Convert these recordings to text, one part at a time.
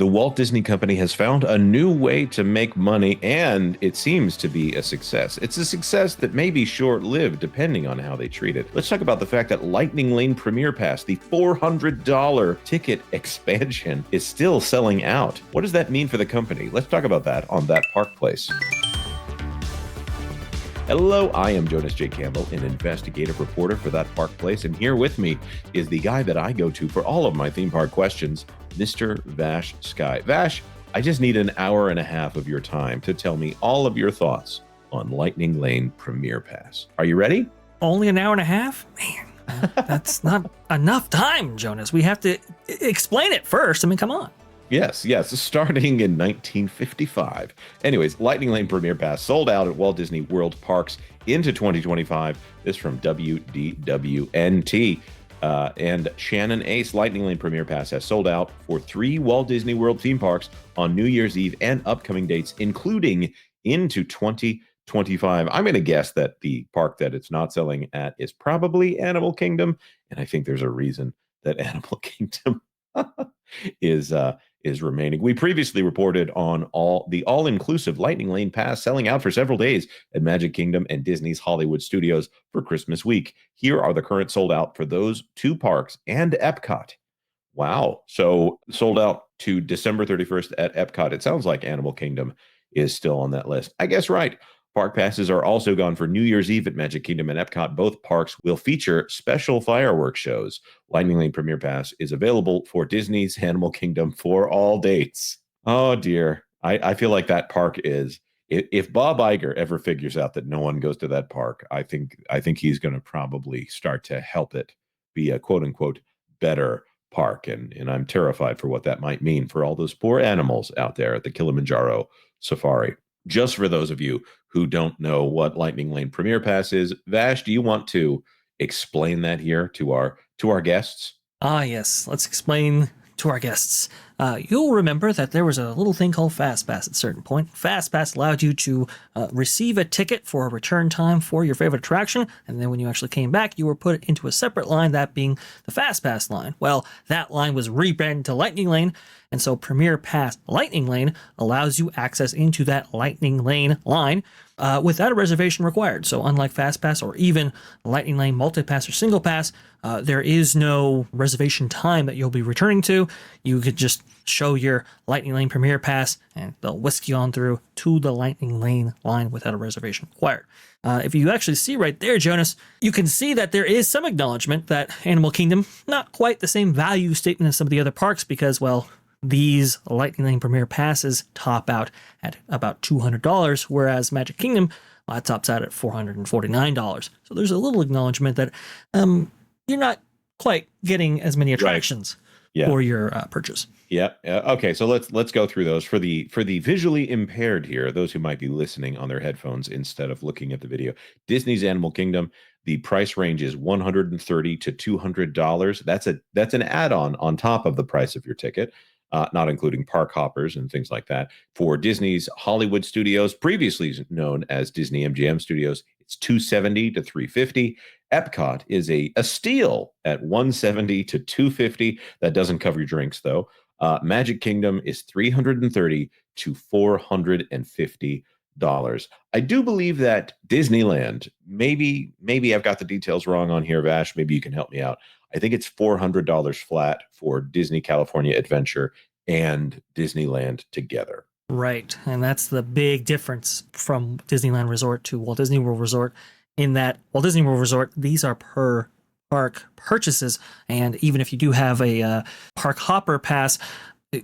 The Walt Disney Company has found a new way to make money, and it seems to be a success. It's a success that may be short-lived, depending on how they treat it. Let's talk about the fact that Lightning Lane Premier Pass, the $400 ticket expansion, is still selling out. What does that mean for the company? Let's talk about that on That Park Place. Hello, I am Jonas J. Campbell, an investigative reporter for That Park Place, and here with me is the guy that I go to for all of my theme park questions, Mr. VashSky. Vash, I just need an hour and a half of your time to tell me all of your thoughts on Lightning Lane Premier Pass. Are you ready? Only an hour and a half? Man, that's not enough time, Jonas. We have to explain it first. I mean, come on. Yes, starting in 1955. Anyways, Lightning Lane Premier Pass sold out at Walt Disney World Parks into 2025. This from WDWNT. And Shannon Ace, Lightning Lane Premier Pass has sold out for 3 Walt Disney World theme parks on New Year's Eve and upcoming dates, including into 2025. I'm going to guess that the park that it's not selling at is probably Animal Kingdom, and I think there's a reason that Animal Kingdom is remaining. We previously reported on the all-inclusive Lightning Lane Pass selling out for several days at Magic Kingdom and Disney's Hollywood Studios for Christmas week. Here are the current sold out for those 2 parks and Epcot. Wow. So sold out to December 31st at Epcot. It sounds like Animal Kingdom is still on that list. I guess right. Park passes are also gone for New Year's Eve at Magic Kingdom and Epcot. Both parks will feature special fireworks shows. Lightning Lane Premier Pass is available for Disney's Animal Kingdom for all dates. Oh dear. I feel like that park is, if Bob Iger ever figures out that no one goes to that park, I think he's going to probably start to help it be a quote unquote better park. And I'm terrified for what that might mean for all those poor animals out there at the Kilimanjaro Safari. Just for those of you who don't know what Lightning Lane Premier Pass is, Vash, do you want to explain that here to our guests? Yes. Let's explain to our guests. You'll remember that there was a little thing called fastpass at a certain point. Fastpass allowed you to receive a ticket for a return time for your favorite attraction, and then when you actually came back, you were put into a separate line, that being the fastpass line. Well, that line was rebranded to Lightning Lane, and so Premier Pass Lightning Lane allows you access into that Lightning Lane line without a reservation required. So unlike FastPass or even Lightning Lane Multipass or Single Pass, there is no reservation time that you'll be returning to. You could just show your Lightning Lane Premier Pass and they'll whisk you on through to the Lightning Lane line without a reservation required. If you actually see right there, Jonas, you can see that there is some acknowledgement that Animal Kingdom, not quite the same value statement as some of the other parks because, well, these Lightning Lane Premier Passes top out at about $200, whereas Magic Kingdom tops out at $449. So there's a little acknowledgement that you're not quite getting as many attractions for your purchase. Yeah. Okay. So let's go through those for the visually impaired here. Those who might be listening on their headphones instead of looking at the video. Disney's Animal Kingdom. The price range is $130 to $200. That's an add-on on top of the price of your ticket. Not including park hoppers and things like that. For Disney's Hollywood Studios, previously known as Disney MGM Studios, it's $270 to $350. Epcot is a steal at $170 to $250. That doesn't cover your drinks, though. Magic Kingdom is $330 to $450. I do believe that Disneyland, maybe I've got the details wrong on here, Vash. Maybe you can help me out. I think it's $400 flat for Disney California Adventure and Disneyland together. Right. And that's the big difference from Disneyland Resort to Walt Disney World Resort, in that Walt Disney World Resort, these are per park purchases. And even if you do have a park hopper pass,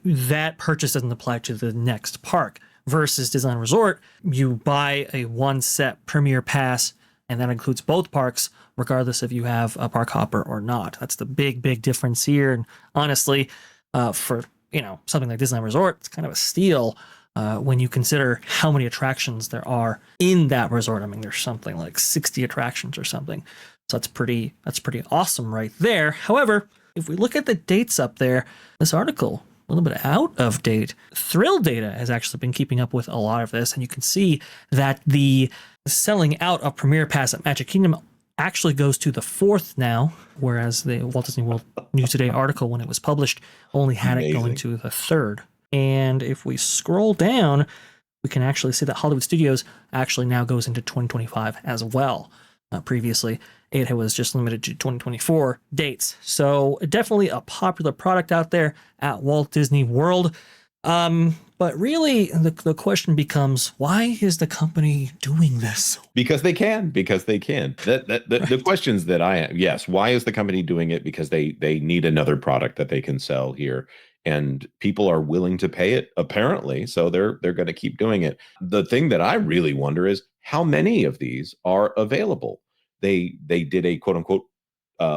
that purchase doesn't apply to the next park. Versus Disneyland Resort, you buy a one set Premier Pass, and that includes both parks, regardless if you have a park hopper or not. That's the big difference here. And honestly, for something like Disneyland Resort, it's kind of a steal when you consider how many attractions there are in that resort. I mean, there's something like 60 attractions or something. So that's pretty awesome right there. However, if we look at the dates up there, this article, a little bit out of date. Thrill Data has actually been keeping up with a lot of this, and you can see that the selling out of Premier Pass at Magic Kingdom actually goes to the 4th now, whereas the Walt Disney World News Today article, when it was published, only had it going to the 3rd. And if we scroll down, we can actually see that Hollywood Studios actually now goes into 2025 as well. Previously, it was just limited to 2024 dates. So definitely a popular product out there at Walt Disney World. But really, the question becomes, why is the company doing this? Because they can. The questions that I have, yes, why is the company doing it? Because they need another product that they can sell here, and people are willing to pay it apparently, so they're going to keep doing it. The thing that I really wonder is how many of these are available. They did a quote unquote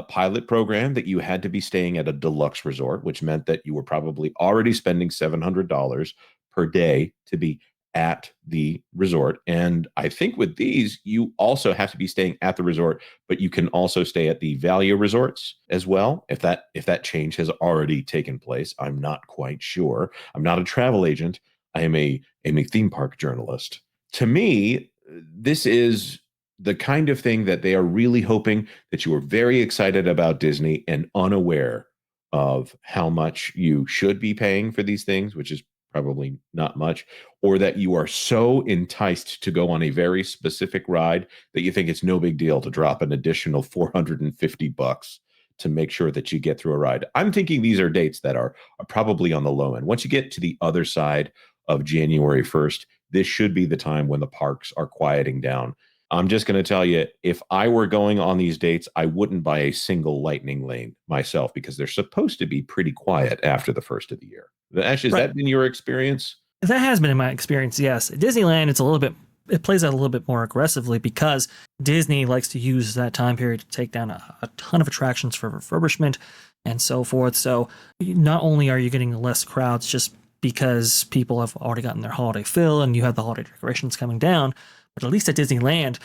pilot program that you had to be staying at a deluxe resort, which meant that you were probably already spending $700 per day to be at the resort. And I think with these, you also have to be staying at the resort, but you can also stay at the value resorts as well. If that change has already taken place, I'm not quite sure. I'm not a travel agent. I am a theme park journalist. To me, this is the kind of thing that they are really hoping that you are very excited about Disney and unaware of how much you should be paying for these things, which is probably not much, or that you are so enticed to go on a very specific ride that you think it's no big deal to drop an additional $450 to make sure that you get through a ride. I'm thinking these are dates that are probably on the low end. Once you get to the other side of January 1st, this should be the time when the parks are quieting down. I'm just going to tell you, if I were going on these dates, I wouldn't buy a single lightning lane myself because they're supposed to be pretty quiet after the first of the year. Ash, has Right. that been your experience? That has been in my experience, yes. At Disneyland, it plays out a little bit more aggressively because Disney likes to use that time period to take down a ton of attractions for refurbishment and so forth. So not only are you getting less crowds just because people have already gotten their holiday fill and you have the holiday decorations coming down, but at least at Disneyland,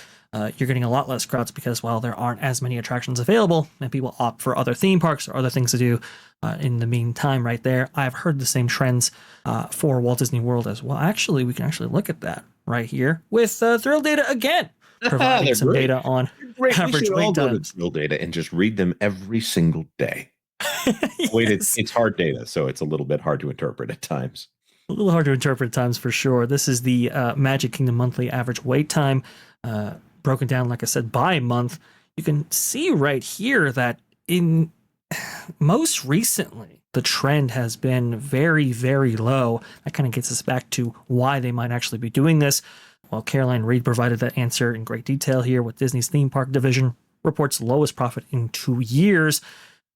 you're getting a lot less crowds because, well, there aren't as many attractions available and people opt for other theme parks or other things to do in the meantime right there. I've heard the same trends for Walt Disney World as well. Actually, we can actually look at that right here with Thrill Data again, providing some great. data on Great. We average should all wait go to times. Thrill Data and just read them every single day. Wait, Yes. it's hard data, so it's a little bit hard to interpret at times. A little hard to interpret at times for sure. This is the Magic Kingdom monthly average wait time, broken down, like I said, by month. You can see right here that in most recently, the trend has been very, very low. That kind of gets us back to why they might actually be doing this. Well, Caroline Reed provided that answer in great detail here with Disney's theme park division reports lowest profit in 2 years.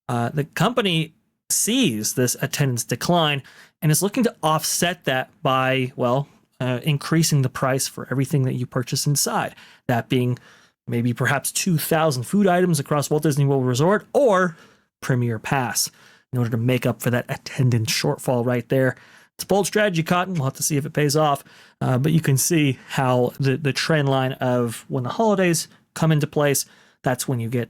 The company sees this attendance decline and is looking to offset that by, well, increasing the price for everything that you purchase inside. That being maybe perhaps 2,000 food items across Walt Disney World Resort or Premier Pass in order to make up for that attendance shortfall right there. It's a bold strategy, Cotton. We'll have to see if it pays off. But you can see how the trend line of when the holidays come into place, that's when you get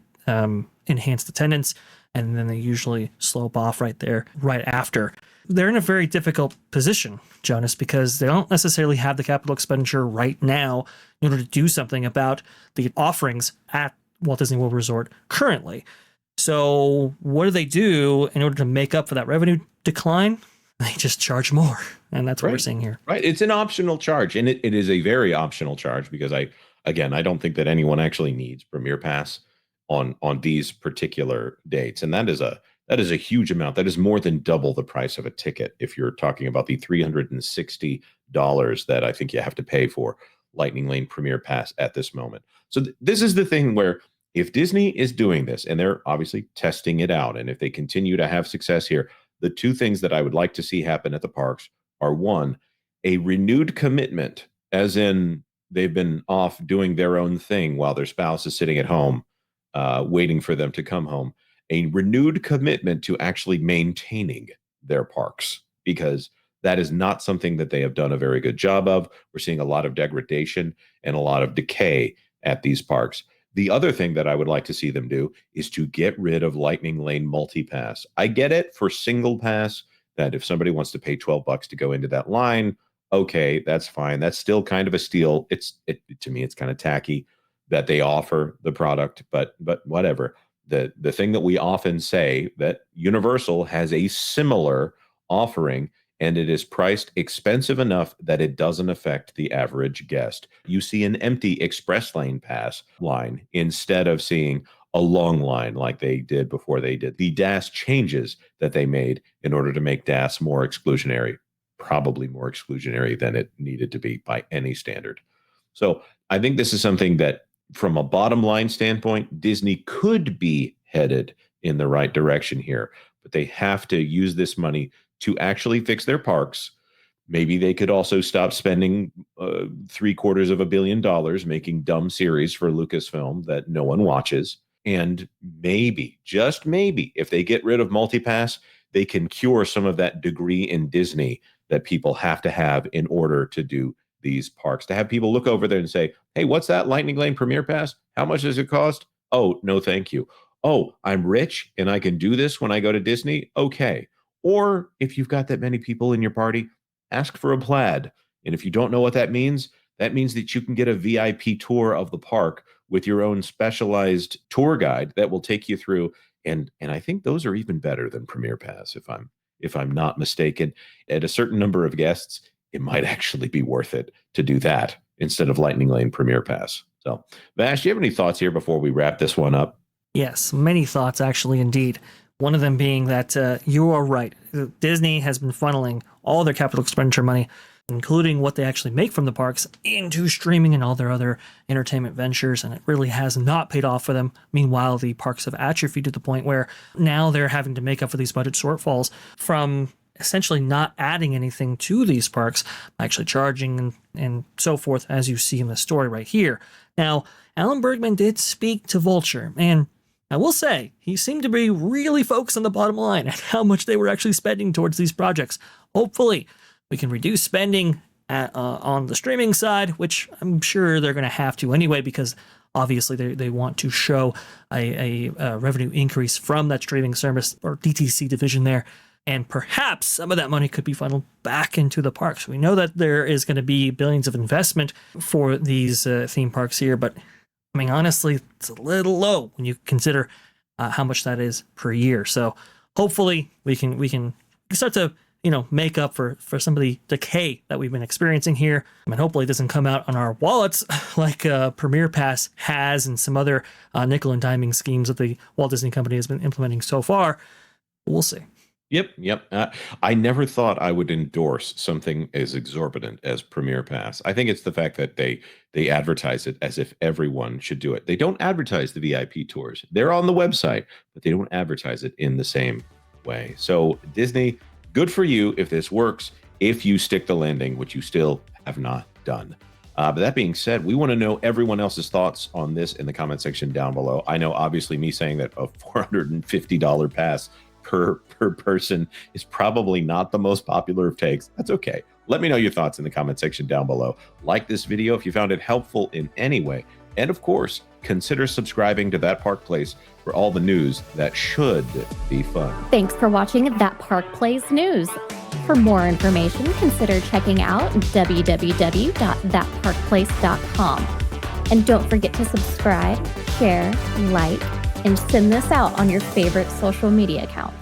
enhanced attendance. And then they usually slope off right there, right after. They're in a very difficult position, Jonas, because they don't necessarily have the capital expenditure right now in order to do something about the offerings at Walt Disney World Resort currently. So what do they do in order to make up for that revenue decline? They just charge more. And that's what we're seeing here. Right. It's an optional charge. And it is a very optional charge because I don't think that anyone actually needs Premier Pass on these particular dates. And that is a huge amount. That is more than double the price of a ticket if you're talking about the $360 that I think you have to pay for Lightning Lane Premier Pass at this moment. So this is the thing where if Disney is doing this and they're obviously testing it out, and if they continue to have success here, the two things that I would like to see happen at the parks are one, a renewed commitment, as in they've been off doing their own thing while their spouse is sitting at home, waiting for them to come home, a renewed commitment to actually maintaining their parks, because that is not something that they have done a very good job of. We're seeing a lot of degradation and a lot of decay at these parks. The other thing that I would like to see them do is to get rid of Lightning Lane multipass. I get it for single pass that if somebody wants to pay $12 to go into that line, okay, that's fine. That's still kind of a steal. To me, it's kind of tacky that they offer the product, but whatever. The thing that we often say that Universal has a similar offering and it is priced expensive enough that it doesn't affect the average guest. You see an empty express lane pass line instead of seeing a long line like they did before they did the DAS changes that they made in order to make DAS more exclusionary, probably more exclusionary than it needed to be by any standard. So I think this is something that, from a bottom line standpoint, Disney could be headed in the right direction here, but they have to use this money to actually fix their parks. Maybe they could also stop spending $750 million making dumb series for Lucasfilm that no one watches. And maybe, just maybe, if they get rid of multipass, they can cure some of that degree in Disney that people have to have in order to do these parks. To have people look over there and say, hey, what's that Lightning Lane Premier Pass? How much does it cost? Oh, no, thank you. Oh, I'm rich and I can do this when I go to Disney? Okay. Or if you've got that many people in your party, ask for a plaid. And if you don't know what that means that you can get a VIP tour of the park with your own specialized tour guide that will take you through. And I think those are even better than Premier Pass, if I'm not mistaken. At a certain number of guests, it might actually be worth it to do that instead of Lightning Lane Premier Pass. So, Vash, do you have any thoughts here before we wrap this one up? Yes, many thoughts, actually, indeed. One of them being that you are right. Disney has been funneling all their capital expenditure money, including what they actually make from the parks, into streaming and all their other entertainment ventures, and it really has not paid off for them. Meanwhile, the parks have atrophied to the point where now they're having to make up for these budget shortfalls from essentially not adding anything to these parks, actually charging and so forth, as you see in the story right here. Now, Alan Bergman did speak to Vulture, and I will say, he seemed to be really focused on the bottom line and how much they were actually spending towards these projects. Hopefully, we can reduce spending on the streaming side, which I'm sure they're going to have to anyway, because obviously they want to show a revenue increase from that streaming service or DTC division there. And perhaps some of that money could be funneled back into the parks. We know that there is going to be billions of investment for these theme parks here, but I mean, honestly, it's a little low when you consider how much that is per year. So hopefully we can start to, make up for some of the decay that we've been experiencing here. I mean, hopefully it doesn't come out on our wallets like Premier Pass has and some other nickel and diming schemes that the Walt Disney Company has been implementing so far. We'll see. Yep. I never thought I would endorse something as exorbitant as Premier Pass. I think it's the fact that they advertise it as if everyone should do it. They don't advertise the VIP tours. They're on the website, but they don't advertise it in the same way. So Disney, good for you if this works, if you stick the landing, which you still have not done. But that being said, we want to know everyone else's thoughts on this in the comment section down below. I know, obviously, me saying that a $450 pass per person is probably not the most popular of takes. That's okay. Let me know your thoughts in the comment section down below. Like this video if you found it helpful in any way. And of course, consider subscribing to That Park Place for all the news that should be fun. Thanks for watching That Park Place News. For more information, consider checking out www.thatparkplace.com. And don't forget to subscribe, share, like, and send this out on your favorite social media accounts.